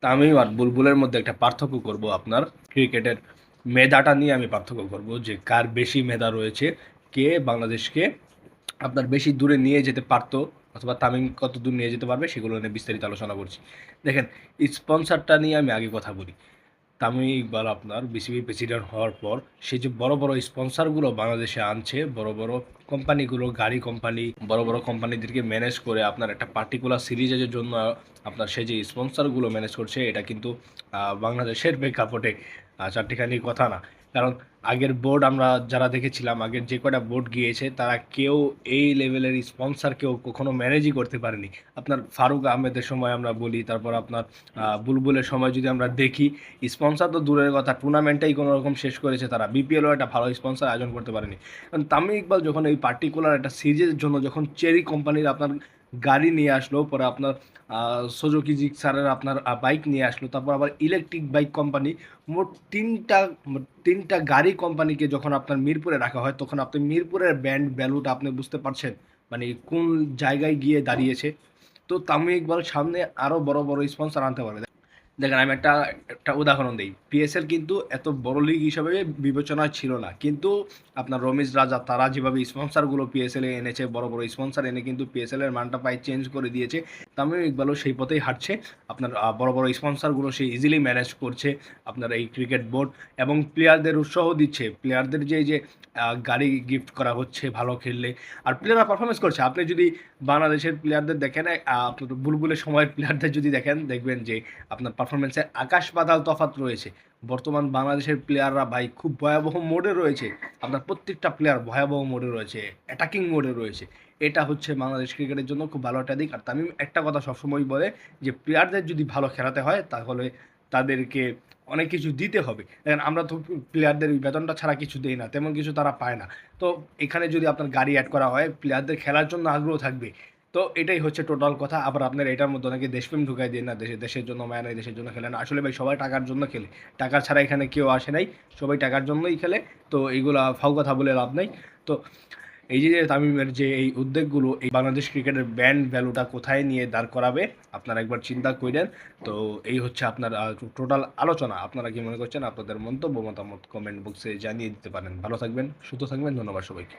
তামিম আর বুলবুলের মধ্যে একটা পার্থক্য করব আপনার ক্রিকেটের মেধাটা নিয়ে আমি পার্থক্য করব যে কার বেশি মেধা রয়েছে, কে বাংলাদেশকে আপনার বেশি দূরে নিয়ে যেতে পারতো অথবা তামিম কত দূর নিয়ে যেতে পারবে সেগুলো নিয়ে বিস্তারিত আলোচনা করছি। দেখেন, স্পন্সরটা নিয়ে আমি আগে কথা বলি। তামিম ইকবাল আপনার বিসিবি প্রেসিডেন্ট হওয়ার পর সে যে বড় বড় স্পন্সরগুলো বাংলাদেশে আনছে, বড় বড় কোম্পানিগুলো, গাড়ি কোম্পানি, বড় বড় কোম্পানিদেরকে ম্যানেজ করে আপনার একটা পার্টিকুলার সিরিজের জন্য আপনার সে যে স্পন্সরগুলো ম্যানেজ করছে, এটা কিন্তু বাংলাদেশের প্রেক্ষাপটে চারটিখানি কথা না। কারণ আগের বোর্ড আমরা যারা দেখেছিলাম, আগের যে কটা বোর্ড গিয়েছে তারা কেউ এই লেভেলের স্পন্সর কেউ কখনো ম্যানেজই করতে পারেনি। আপনার ফারুক আহমেদের সময় আমরা বলি, তারপর আপনার বুলবুলের সময় যদি আমরা দেখি, স্পন্সর তো দূরের কথা, টুর্নামেন্টটাই কোনো রকম শেষ করেছে তারা, বিপিএলও একটা ভালো স্পন্সর আয়োজন করতে পারেনি। কারণ তামিম ইকবাল যখন এই পার্টিকুলার একটা সিরিজের জন্য যখন চেরি কোম্পানির আপনার গাড়ি নিয়ে আসলো, পরে আপনার সুজুকি জিক্সারের আপনার বাইক নিয়ে আসলো, তারপর আবার ইলেকট্রিক বাইক কোম্পানি, মোট তিনটা গাড়ি কোম্পানিকে যখন আপনার মিরপুরে রাখা হয়, তখন আপনি মিরপুরের ব্র্যান্ড ভ্যালুটা আপনি বুঝতে পারছেন মানে কোন জায়গায় গিয়ে দাঁড়িয়েছে। তো তামিম ইকবাল সামনে আরও বড় বড় স্পন্সর আনতে পারবে। দেখেন, আমি একটা একটা উদাহরণ দিই। পিএসএল কিন্তু এত বড় লিগ হিসাবে বিবেচনায় ছিল না, কিন্তু আপনার রমেশ রাজা তারা যেভাবে স্পন্সারগুলো পিএসএল এ এনেছে, বড় বড় স্পন্সার এনে কিন্তু পিএসএল এর মানটা প্রায় চেঞ্জ করে দিয়েছে। তামিম ইকবালও সেই পথেই হাঁটছে। আপনার বড় বড় স্পন্সারগুলো সে ইজিলি ম্যানেজ করছে, আপনার এই ক্রিকেট বোর্ড, এবং প্লেয়ারদের উৎসাহ দিচ্ছে। প্লেয়ারদের যে গাড়ি গিফট করা হচ্ছে ভালো খেললে, আর প্লেয়াররা পারফরমেন্স করছে। আপনি যদি বাংলাদেশের প্লেয়ারদের দেখেন, আপনার বুলবুলের সময়ের প্লেয়ারদের যদি দেখেন, দেখবেন যে আপনার পারফরমেন্সে আকাশ পাতাল তফাৎ রয়েছে। বর্তমান বাংলাদেশের প্লেয়াররা ভাই খুব ভয়াবহ মোডে রয়েছে। আপনার প্রত্যেকটা প্লেয়ার ভয়াবহ মোডে রয়েছে, অ্যাটাকিং মোডে রয়েছে। এটা হচ্ছে বাংলাদেশ ক্রিকেটের জন্য খুব ভালো একটা দিক। আর তামিম একটা কথা সবসময় বলে যে প্লেয়ারদের যদি ভালো খেলাতে হয় তাহলে তাদেরকে অনেক কিছু দিতে হবে। দেখেন, আমরা তো প্লেয়ারদের বেতনটা ছাড়া কিছু দেই না, তেমন কিছু তারা পায় না। তো এখানে যদি আপনার গাড়ি অ্যাড করা হয়, প্লেয়ারদের খেলার জন্য আগ্রহ থাকবে। তো এটাই হচ্ছে টোটাল কথা। আবার আপনার এটার মধ্যে অনেকে দেশপ্রেম ঢুকাই দিয়ে না, দেশের জন্য মায়া নাই, দেশের জন্য খেলে না। আসলে ভাই সবাই টাকার জন্য খেলে, টাকা ছাড়া এখানে কেউ আসে নাই, সবাই টাকার জন্যই খেলে। তো এইগুলা ফাও কথা বলে লাভ নাই। তো এই যে তামিমের যে এই উদ্যোগগুলো, এই বাংলাদেশ ক্রিকেটের ব্যান্ড ভ্যালুটা কোথায় নিয়ে দাঁড় করাবে আপনারা একবার চিন্তা করেন। তো এই হচ্ছে আপনার টোটাল আলোচনা। আপনারা কি মনে করছেন? আপনাদের মন্তব্য মতামত কমেন্ট বক্সে জানিয়ে দিতে পারেন। ভালো থাকবেন, সুস্থ থাকবেন। ধন্যবাদ সবাইকে।